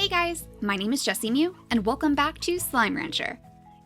Hey guys, my name is JessiMew, and welcome back to Slime Rancher.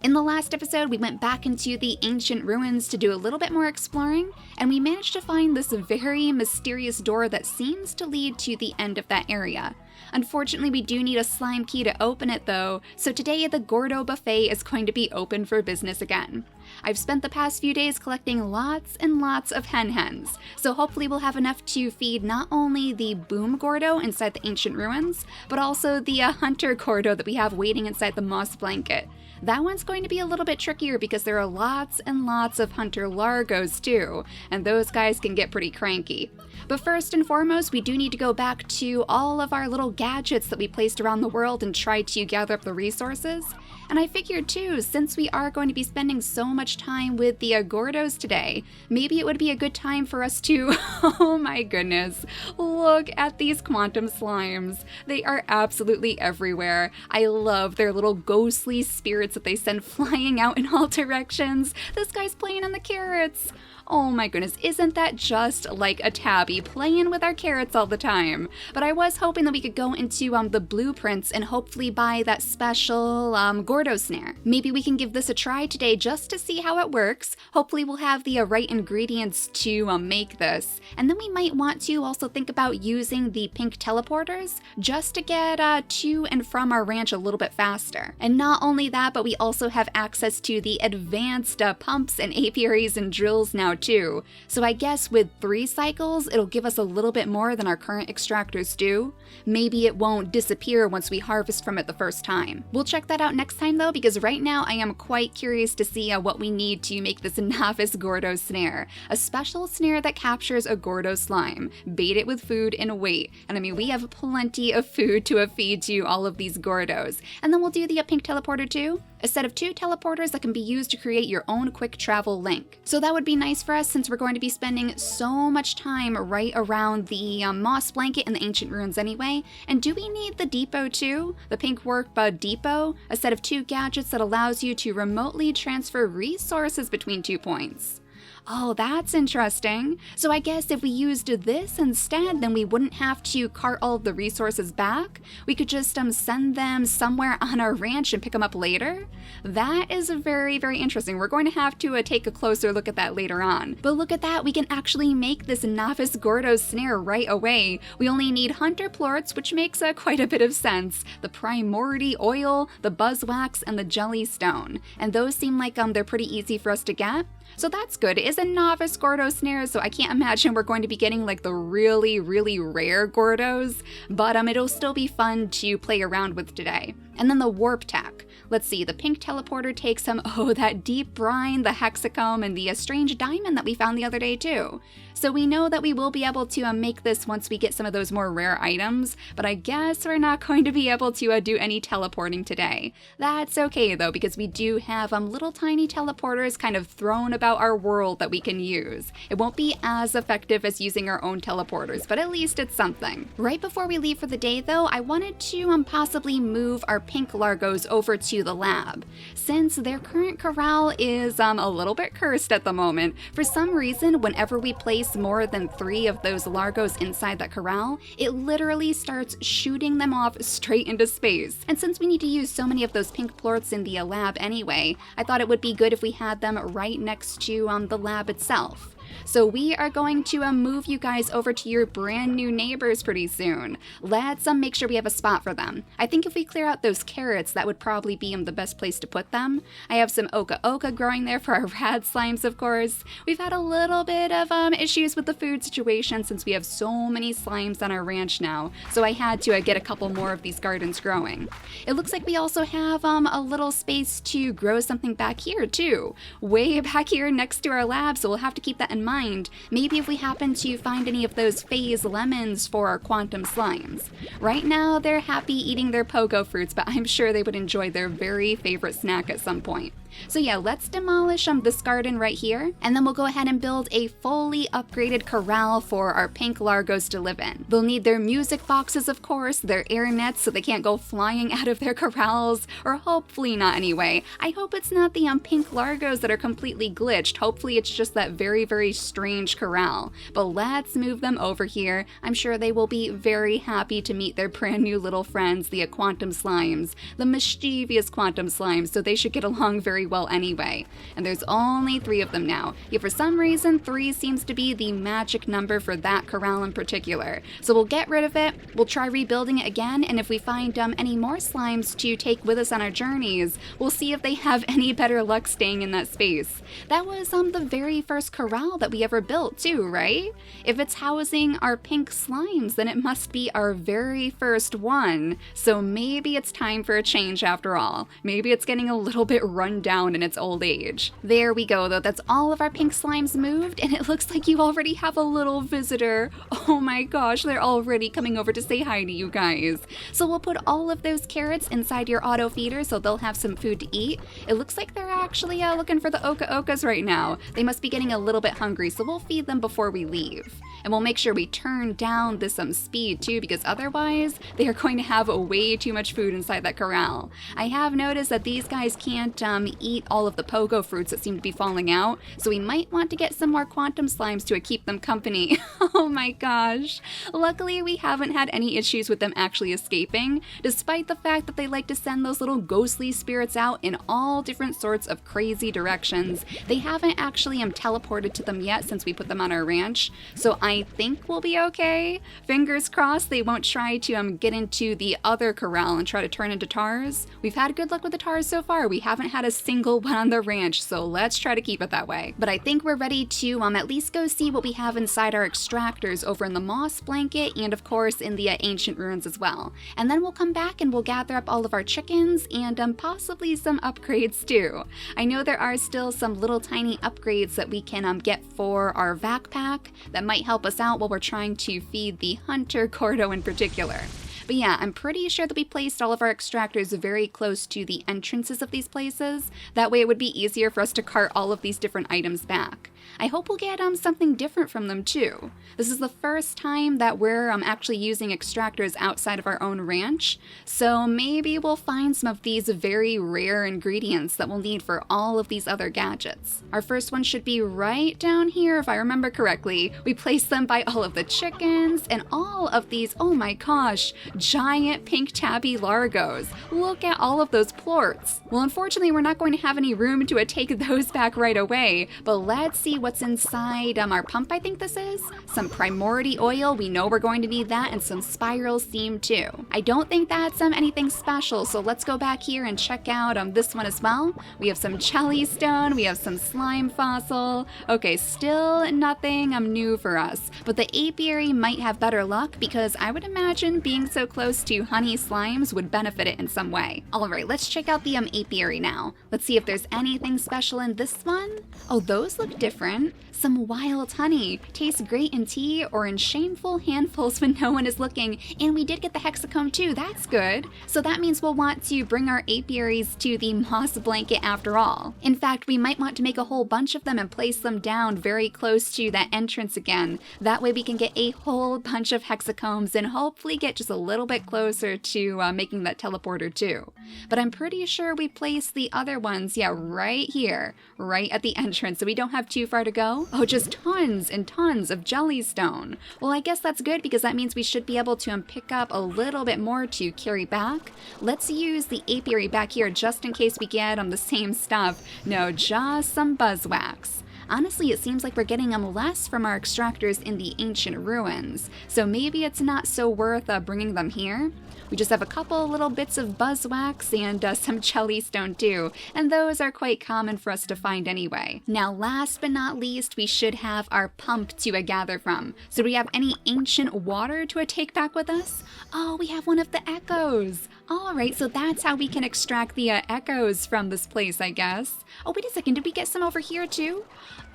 In the last episode, we went back into the ancient ruins to do a little bit more exploring, and we managed to find this very mysterious door that seems to lead to the end of that area. Unfortunately, we do need a slime key to open it though, so today the Gordo Buffet is going to be open for business again. I've spent the past few days collecting lots and lots of hen-hens, so hopefully we'll have enough to feed not only the boom Gordo inside the ancient ruins, but also the hunter Gordo that we have waiting inside the moss blanket. That one's going to be a little bit trickier because there are lots and lots of hunter largos too, and those guys can get pretty cranky. But first and foremost, we do need to go back to all of our little gadgets that we placed around the world and try to gather up the resources. And I figured too, since we are going to be spending so much time with the Gordos today, maybe it would be a good time for us to, oh my goodness, look at these quantum slimes. They are absolutely everywhere. I love their little ghostly spirits that they send flying out in all directions. This guy's playing on the carrots. Oh my goodness, isn't that just like a tabby playing with our carrots all the time? But I was hoping that we could go into the blueprints and hopefully buy that special Gordo snare. Maybe we can give this a try today just to see how it works. Hopefully we'll have the right ingredients to make this. And then we might want to also think about using the pink teleporters just to get to and from our ranch a little bit faster. And not only that, but we also have access to the advanced pumps and apiaries and drills now too. So I guess with 3 cycles, it'll give us a little bit more than our current extractors do. Maybe it won't disappear once we harvest from it the first time. We'll check that out next time though, because right now I am quite curious to see what we need to make this novice Gordo snare. A special snare that captures a Gordo slime. Bait it with food and wait. And I mean, we have plenty of food to feed to all of these Gordos. And then we'll do the pink teleporter too. A set of 2 teleporters that can be used to create your own quick travel link. So that would be nice for us since we're going to be spending so much time right around the moss blanket in the ancient ruins anyway. And do we need the depot too? The pink work bud depot? A set of 2 gadgets that allows you to remotely transfer resources between 2 points. Oh, that's interesting. So I guess if we used this instead, then we wouldn't have to cart all of the resources back. We could just send them somewhere on our ranch and pick them up later. That is very, very interesting. We're going to have to take a closer look at that later on. But look at that, we can actually make this novice Gordo snare right away. We only need hunter plorts, which makes quite a bit of sense. The primordy oil, the buzzwax, and the jellystone. And those seem like they're pretty easy for us to get. So that's good. It is a novice Gordo snare, so I can't imagine we're going to be getting like the really, really rare Gordos, but it'll still be fun to play around with today. And then the warp tack. Let's see, the pink teleporter takes that deep brine, the hexacomb, and the strange diamond that we found the other day too. So we know that we will be able to make this once we get some of those more rare items, but I guess we're not going to be able to do any teleporting today. That's okay though, because we do have little tiny teleporters kind of thrown about our world that we can use. It won't be as effective as using our own teleporters, but at least it's something. Right before we leave for the day though, I wanted to possibly move our pink largos over to the lab. Since their current corral is a little bit cursed at the moment, for some reason whenever we place more than 3 of those largos inside that corral, it literally starts shooting them off straight into space. And since we need to use so many of those pink plorts in the lab anyway, I thought it would be good if we had them right next to the lab itself. So we are going to move you guys over to your brand new neighbors pretty soon. Let's make sure we have a spot for them. I think if we clear out those carrots, that would probably be the best place to put them. I have some oka growing there for our rad slimes, of course. We've had a little bit of issues with the food situation since we have so many slimes on our ranch now, so I had to get a couple more of these gardens growing. It looks like we also have a little space to grow something back here too, way back here next to our lab, so we'll have to keep that in mind. Maybe if we happen to find any of those phase lemons for our quantum slimes. Right now they're happy eating their pogo fruits, but I'm sure they would enjoy their very favorite snack at some point. So yeah, let's demolish this garden right here, and then we'll go ahead and build a fully upgraded corral for our pink largos to live in. They'll need their music boxes, of course, their air nets so they can't go flying out of their corrals, or hopefully not anyway. I hope it's not the pink largos that are completely glitched. Hopefully it's just that very, very strange corral. But let's move them over here. I'm sure they will be very happy to meet their brand new little friends, the quantum slimes, the mischievous quantum slimes, so they should get along very well anyway. And there's only 3 of them now. Yet for some reason, 3 seems to be the magic number for that corral in particular. So we'll get rid of it, we'll try rebuilding it again, and if we find any more slimes to take with us on our journeys, we'll see if they have any better luck staying in that space. That was the very first corral that we ever built too, right? If it's housing our pink slimes, then it must be our very first one. So maybe it's time for a change after all. Maybe it's getting a little bit run down in its old age. There we go though, that's all of our pink slimes moved, and it looks like you already have a little visitor. Oh my gosh, they're already coming over to say hi to you guys. So we'll put all of those carrots inside your auto feeder so they'll have some food to eat. It looks like they're actually looking for the okas right now. They must be getting a little bit hungry, so we'll feed them before we leave. And we'll make sure we turn down this speed too, because otherwise they are going to have way too much food inside that corral. I have noticed that these guys can't eat all of the pogo fruits that seem to be falling out, so we might want to get some more quantum slimes to keep them company. Oh my gosh. Luckily we haven't had any issues with them actually escaping, despite the fact that they like to send those little ghostly spirits out in all different sorts of crazy directions. They haven't actually teleported to them yet since we put them on our ranch, so I think we'll be okay. Fingers crossed they won't try to get into the other corral and try to turn into tars. We've had good luck with the tars so far. We haven't had a single one on the ranch, so let's try to keep it that way. But I think we're ready to at least go see what we have inside our extractors over in the moss blanket, and of course in the ancient ruins as well. And then we'll come back and we'll gather up all of our chickens and possibly some upgrades too. I know there are still some little tiny upgrades that we can get for our vacpack that might help us out while we're trying to feed the hunter Gordo in particular. But yeah, I'm pretty sure that we placed all of our extractors very close to the entrances of these places. That way it would be easier for us to cart all of these different items back. I hope we'll get something different from them too. This is the first time that we're actually using extractors outside of our own ranch, so maybe we'll find some of these very rare ingredients that we'll need for all of these other gadgets. Our first one should be right down here if I remember correctly. We placed them by all of the chickens and all of these, oh my gosh, giant pink tabby largos. Look at all of those plorts. Well, unfortunately we're not going to have any room to take those back right away, but let's see what's inside our pump. I think this is some primordial oil. We know we're going to need that, and some spiral steam too. I don't think that's anything special, so let's go back here and check out this one as well. We have some jellystone, we have some slime fossil. Okay, still nothing new for us, but the apiary might have better luck because I would imagine being so close to honey slimes would benefit it in some way. Alright, let's check out the apiary now. Let's see if there's anything special in this one. Oh, those look different. Some wild honey. Tastes great in tea or in shameful handfuls when no one is looking. And we did get the hexacomb too, that's good. So that means we'll want to bring our apiaries to the moss blanket after all. In fact, we might want to make a whole bunch of them and place them down very close to that entrance again. That way we can get a whole bunch of hexacombs and hopefully get just a little bit closer to making that teleporter too. But I'm pretty sure we placed the other ones, yeah, right here, right at the entrance, so we don't have too far to go. Oh, just tons and tons of jellystone. Well, I guess that's good because that means we should be able to pick up a little bit more to carry back. Let's use the apiary back here just in case we get the same stuff. No, just some buzzwax. Honestly, it seems like we're getting less from our extractors in the ancient ruins, so maybe it's not so worth bringing them here. We just have a couple little bits of buzzwax and some jellystone too, and those are quite common for us to find anyway. Now, last but not least, we should have our pump to gather from. So do we have any ancient water to take back with us? Oh, we have one of the echoes. Alright, so that's how we can extract the echoes from this place, I guess. Oh, wait a second, did we get some over here too?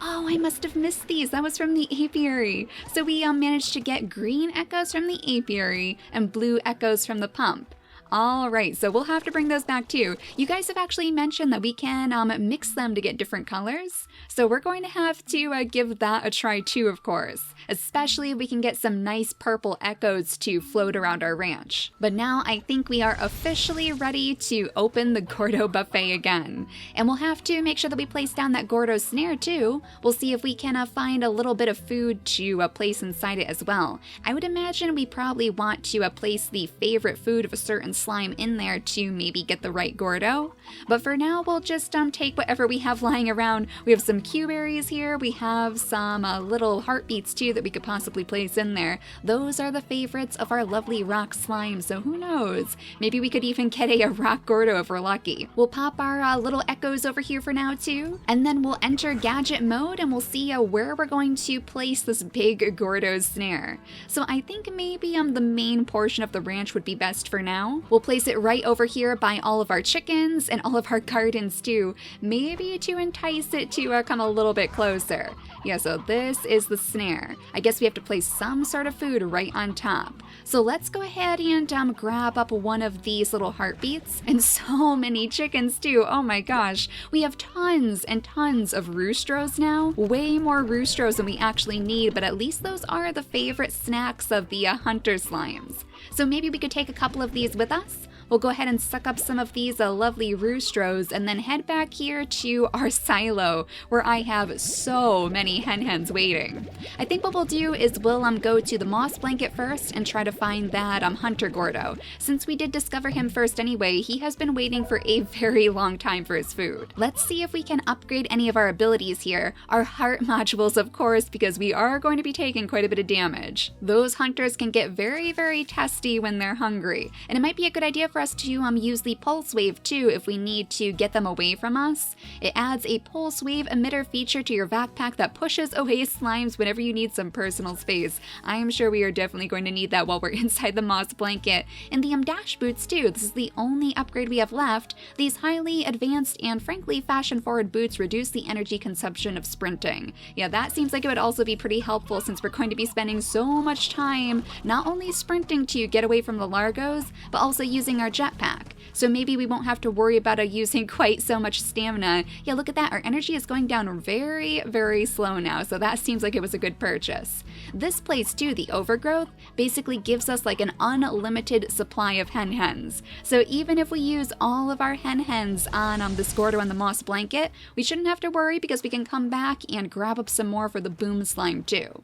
Oh, I must have missed these. That was from the apiary. So we managed to get green echoes from the apiary and blue echoes from the pump. All right, so we'll have to bring those back too. You guys have actually mentioned that we can mix them to get different colors. So we're going to have to give that a try too, of course. Especially if we can get some nice purple echoes to float around our ranch. But now I think we are officially ready to open the Gordo Buffet again. And we'll have to make sure that we place down that Gordo snare too. We'll see if we can find a little bit of food to place inside it as well. I would imagine we probably want to place the favorite food of a certain slime in there to maybe get the right Gordo. But for now, we'll just take whatever we have lying around. We have some Q berries here. We have some little heartbeats too that we could possibly place in there. Those are the favorites of our lovely rock slime, so who knows? Maybe we could even get a rock Gordo if we're lucky. We'll pop our little echoes over here for now too, and then we'll enter gadget mode and we'll see where we're going to place this big Gordo snare. So I think maybe the main portion of the ranch would be best for now. We'll place it right over here by all of our chickens and all of our gardens too, maybe to entice it to come a little bit closer. Yeah, so this is the snare. I guess we have to place some sort of food right on top. So let's go ahead and grab up one of these little heartbeats. And so many chickens too, oh my gosh. We have tons and tons of roostros now. Way more roostros than we actually need, but at least those are the favorite snacks of the hunter slimes. So maybe we could take a couple of these with us. We'll go ahead and suck up some of these lovely roostros and then head back here to our silo where I have so many hen-hens waiting. I think what we'll do is we'll go to the moss blanket first and try to find that hunter Gordo. Since we did discover him first anyway, he has been waiting for a very long time for his food. Let's see if we can upgrade any of our abilities here. Our heart modules, of course, because we are going to be taking quite a bit of damage. Those hunters can get very, very testy when they're hungry, and it might be a good idea for us to use the pulse wave too if we need to get them away from us. It adds a pulse wave emitter feature to your vacpack that pushes away slimes whenever you need some personal space. I am sure we are definitely going to need that while we're inside the moss blanket. And the dash boots too. This is the only upgrade we have left. These highly advanced and frankly fashion-forward boots reduce the energy consumption of sprinting. Yeah, that seems like it would also be pretty helpful since we're going to be spending so much time not only sprinting to get away from the largos, but also using our jetpack. So maybe we won't have to worry about using quite so much stamina. Yeah, look at that. Our energy is going down very, very slow now, so that seems like it was a good purchase. This place too, the overgrowth, basically gives us like an unlimited supply of hen-hens. So even if we use all of our hen-hens on this Gordo and the moss blanket, we shouldn't have to worry because we can come back and grab up some more for the boom slime too.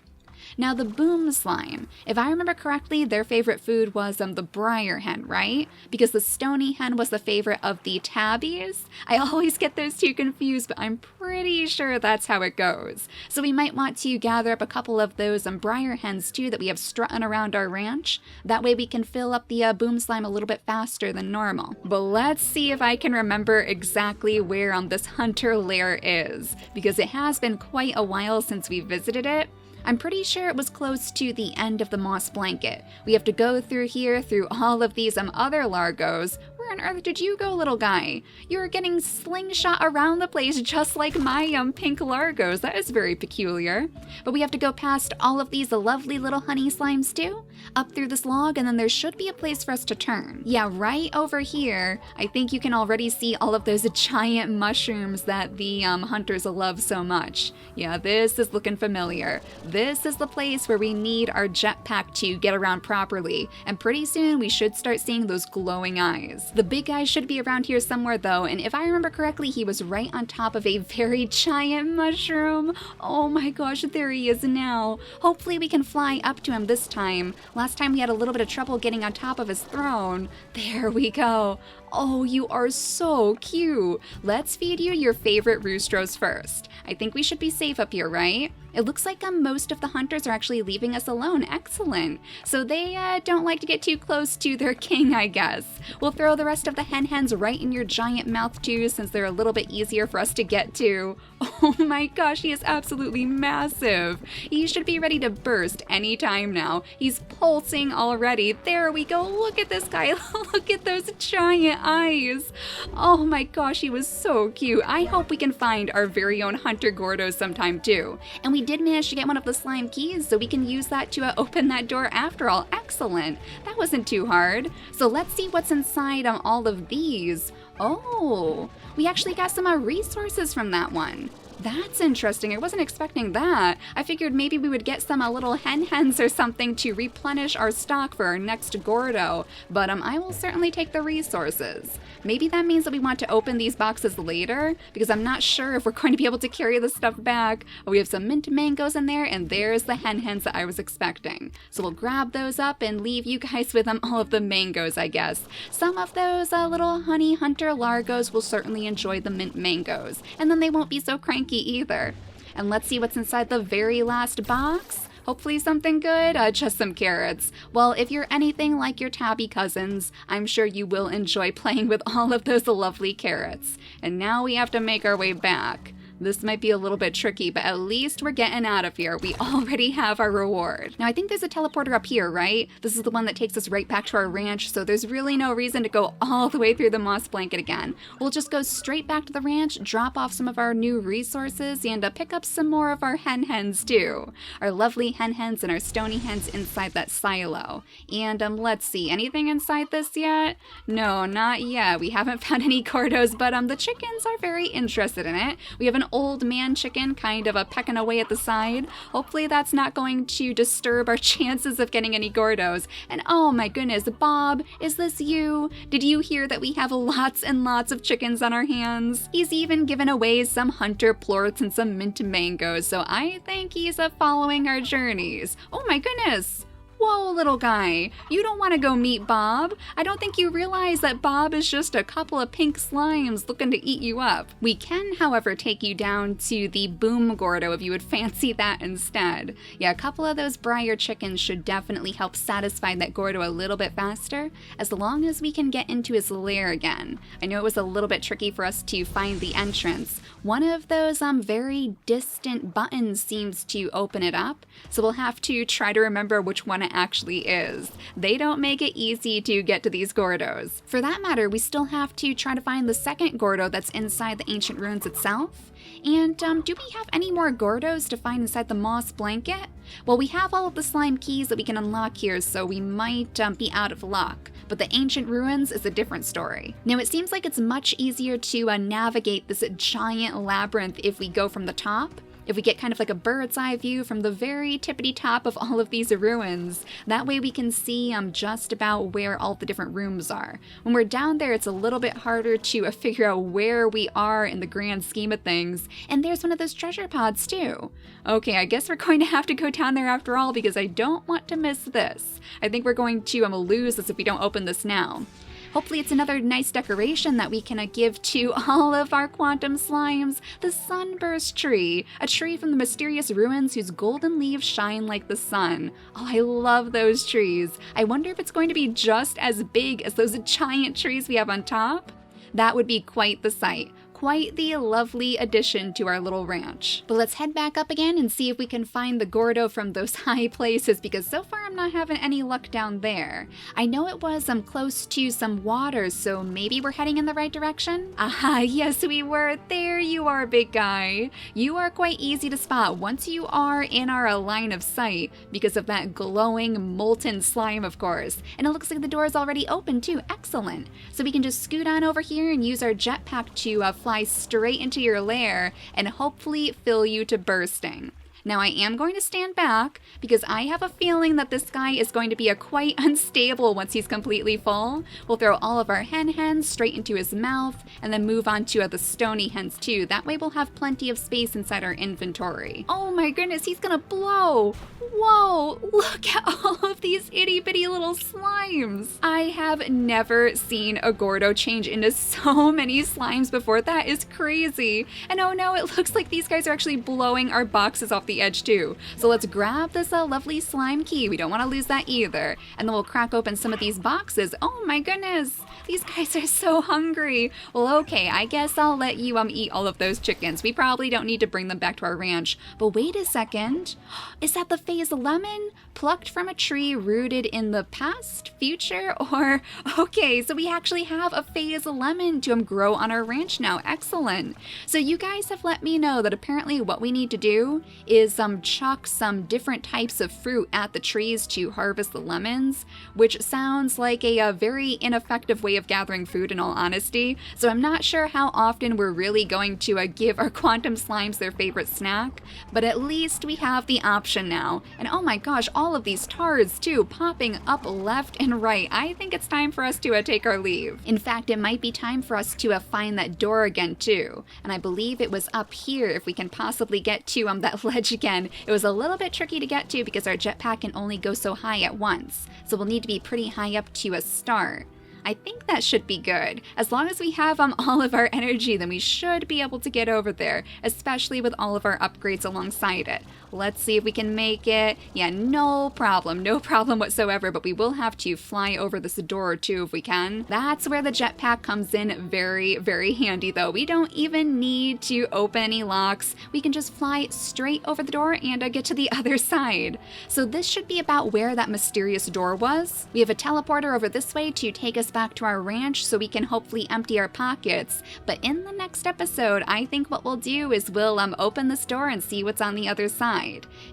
Now the boom slime, if I remember correctly, their favorite food was the briar hen, right? Because the stony hen was the favorite of the tabbies. I always get those two confused, but I'm pretty sure that's how it goes. So we might want to gather up a couple of those briar hens too that we have strutting around our ranch. That way we can fill up the boom slime a little bit faster than normal. But let's see if I can remember exactly where this hunter lair is, because it has been quite a while since we visited it. I'm pretty sure it was close to the end of the moss blanket. We have to go through here, through all of these other largos. Where on earth did you go, little guy? You're getting slingshot around the place just like my pink largos. That is very peculiar. But we have to go past all of these lovely little honey slimes too, up through this log, and then there should be a place for us to turn. Yeah, right over here, I think you can already see all of those giant mushrooms that the hunters love so much. Yeah, this is looking familiar. This is the place where we need our jetpack to get around properly, and pretty soon we should start seeing those glowing eyes. The big guy should be around here somewhere though, and if I remember correctly, he was right on top of a very giant mushroom. Oh my gosh, there he is now. Hopefully we can fly up to him this time. Last time we had a little bit of trouble getting on top of his throne. There we go. Oh, you are so cute. Let's feed you your favorite roostros first. I think we should be safe up here, right? It looks like most of the hunters are actually leaving us alone. Excellent. So they don't like to get too close to their king, I guess. We'll throw the rest of the hen-hens right in your giant mouth too, since they're a little bit easier for us to get to. Oh my gosh, he is absolutely massive. He should be ready to burst anytime now. He's pulsing already. There we go. Look at this guy. Look at those giant eyes. Oh my gosh, he was so cute. I hope we can find our very own Hunter Gordo sometime too. And we did manage to get one of the slime keys, so we can use that to open that door after all. Excellent. That wasn't too hard. So let's see what's inside all of these. Oh, we actually got some resources from that one. That's interesting. I wasn't expecting that. I figured maybe we would get some little hen-hens or something to replenish our stock for our next Gordo, but I will certainly take the resources. Maybe that means that we want to open these boxes later, because I'm not sure if we're going to be able to carry this stuff back. We have some mint mangoes in there, and there's the hen-hens that I was expecting. So we'll grab those up and leave you guys with all of the mangoes, I guess. Some of those little honey hunter largos will certainly enjoy the mint mangoes, and then they won't be so cranky either. And let's see what's inside the very last box. Hopefully something good, just some carrots. Well, if you're anything like your tabby cousins, I'm sure you will enjoy playing with all of those lovely carrots. And now we have to make our way back. This might be a little bit tricky, but at least we're getting out of here. We already have our reward. Now, I think there's a teleporter up here, right? This is the one that takes us right back to our ranch, so there's really no reason to go all the way through the moss blanket again. We'll just go straight back to the ranch, drop off some of our new resources, and pick up some more of our hen-hens too. Our lovely hen-hens and our stony hens inside that silo. And let's see, anything inside this yet? No, not yet. We haven't found any Gordos, but the chickens are very interested in it. We have an old man chicken kind of pecking away at the side. Hopefully that's not going to disturb our chances of getting any Gordos. And oh my goodness, Bob, is this you? Did you hear that we have lots and lots of chickens on our hands? He's even given away some hunter plorts and some mint mangoes, so I think he's following our journeys. Oh my goodness! Whoa, little guy, you don't want to go meet Bob. I don't think you realize that Bob is just a couple of pink slimes looking to eat you up. We can, however, take you down to the Boom Gordo if you would fancy that instead. Yeah, a couple of those briar chickens should definitely help satisfy that Gordo a little bit faster, as long as we can get into his lair again. I know it was a little bit tricky for us to find the entrance. One of those very distant buttons seems to open it up, so we'll have to try to remember which one it actually is. They don't make it easy to get to these Gordos. For that matter, we still have to try to find the second Gordo that's inside the ancient ruins itself. And do we have any more Gordos to find inside the moss blanket? Well, we have all of the slime keys that we can unlock here, so we might be out of luck. But the ancient ruins is a different story. Now, it seems like it's much easier to navigate this giant labyrinth if we go from the top. If we get kind of like a bird's eye view from the very tippity top of all of these ruins, that way we can see just about where all the different rooms are. When we're down there, it's a little bit harder to figure out where we are in the grand scheme of things. And there's one of those treasure pods too. Okay, I guess we're going to have to go down there after all, because I don't want to miss this. I think we're going to lose this if we don't open this now. Hopefully it's another nice decoration that we can give to all of our quantum slimes. The sunburst tree, a tree from the mysterious ruins whose golden leaves shine like the sun. Oh, I love those trees. I wonder if it's going to be just as big as those giant trees we have on top. That would be quite the sight. Quite the lovely addition to our little ranch. But let's head back up again and see if we can find the Gordo from those high places, because so far I'm not having any luck down there. I know it was close to some water, so maybe we're heading in the right direction? Aha, yes we were. There you are, big guy. You are quite easy to spot once you are in our line of sight, because of that glowing molten slime, of course. And it looks like the door is already open too. Excellent. So we can just scoot on over here and use our jetpack to fly straight into your lair and hopefully fill you to bursting. Now I am going to stand back because I have a feeling that this guy is going to be quite unstable once he's completely full. We'll throw all of our hen-hens straight into his mouth and then move on to the stony hens too. That way we'll have plenty of space inside our inventory. Oh my goodness, he's gonna blow! Whoa, look at all of these itty bitty little slimes. I have never seen a Gordo change into so many slimes before. That is crazy. And oh no, it looks like these guys are actually blowing our boxes off the edge too. So let's grab this lovely slime key. We don't want to lose that either. And then we'll crack open some of these boxes. Oh my goodness, these guys are so hungry. Well, okay, I guess I'll let you eat all of those chickens. We probably don't need to bring them back to our ranch. But wait a second, is that the phase phase lemon plucked from a tree rooted in the past, future, or... Okay, so we actually have a phase lemon to grow on our ranch now. Excellent. So you guys have let me know that apparently what we need to do is chuck some different types of fruit at the trees to harvest the lemons, which sounds like a very ineffective way of gathering food in all honesty. So I'm not sure how often we're really going to give our quantum slimes their favorite snack, but at least we have the option now. And oh my gosh, all of these tards too, popping up left and right. I think it's time for us to take our leave. In fact, it might be time for us to find that door again too. And I believe it was up here if we can possibly get to that ledge again. It was a little bit tricky to get to because our jetpack can only go so high at once. So we'll need to be pretty high up to start. I think that should be good. As long as we have all of our energy, then we should be able to get over there, especially with all of our upgrades alongside it. Let's see if we can make it. Yeah, no problem whatsoever, but we will have to fly over this door too if we can. That's where the jetpack comes in very, very handy though. We don't even need to open any locks. We can just fly straight over the door and get to the other side. So this should be about where that mysterious door was. We have a teleporter over this way to take us back to our ranch so we can hopefully empty our pockets. But in the next episode, I think what we'll do is we'll open this door and see what's on the other side.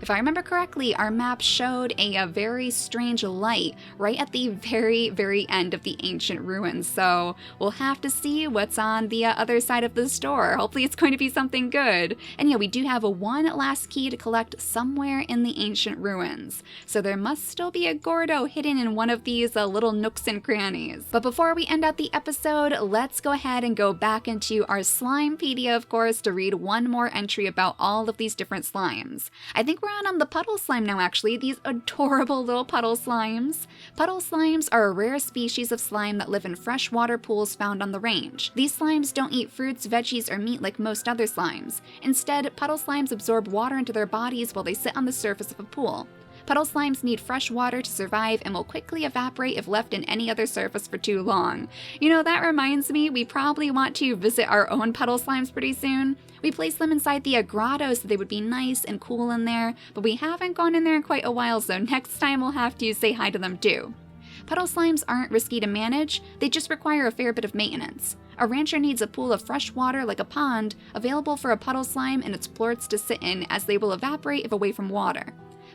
If I remember correctly, our map showed a very strange light right at the very, very end of the ancient ruins. So we'll have to see what's on the other side of this door. Hopefully it's going to be something good. And yeah, we do have one last key to collect somewhere in the ancient ruins. So there must still be a Gordo hidden in one of these little nooks and crannies. But before we end out the episode, let's go ahead and go back into our Slimepedia, of course, to read one more entry about all of these different slimes. I think we're on the puddle slime now, actually, these adorable little puddle slimes. Puddle slimes are a rare species of slime that live in freshwater pools found on the range. These slimes don't eat fruits, veggies, or meat like most other slimes. Instead, puddle slimes absorb water into their bodies while they sit on the surface of a pool. Puddle slimes need fresh water to survive and will quickly evaporate if left in any other surface for too long. You know, that reminds me, we probably want to visit our own puddle slimes pretty soon. We placed them inside the grottos so they would be nice and cool in there, but we haven't gone in there in quite a while, so next time we'll have to say hi to them too. Puddle slimes aren't risky to manage, they just require a fair bit of maintenance. A rancher needs a pool of fresh water like a pond available for a puddle slime and its plorts to sit in, as they will evaporate if away from water.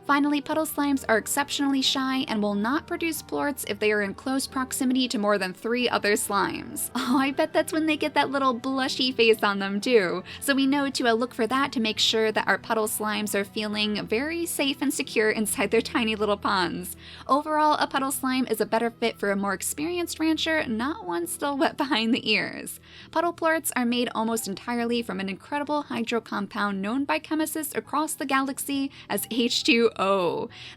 Finally, puddle slimes are exceptionally shy and will not produce plorts if they are in close proximity to more than 3 other slimes. Oh, I bet that's when they get that little blushy face on them too. So we know to look for that to make sure that our puddle slimes are feeling very safe and secure inside their tiny little ponds. Overall, a puddle slime is a better fit for a more experienced rancher, not one still wet behind the ears. Puddle plorts are made almost entirely from an incredible hydro compound known by chemists across the galaxy as H2O.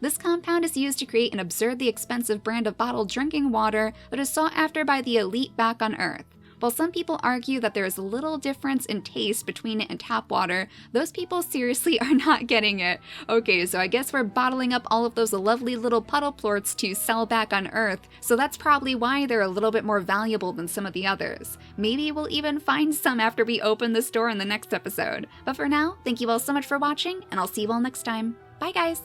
This compound is used to create an absurdly expensive brand of bottled drinking water that is sought after by the elite back on Earth. While some people argue that there is little difference in taste between it and tap water, those people seriously are not getting it. Okay, so I guess we're bottling up all of those lovely little puddle plorts to sell back on Earth, so that's probably why they're a little bit more valuable than some of the others. Maybe we'll even find some after we open this door in the next episode. But for now, thank you all so much for watching, and I'll see you all next time. Bye guys!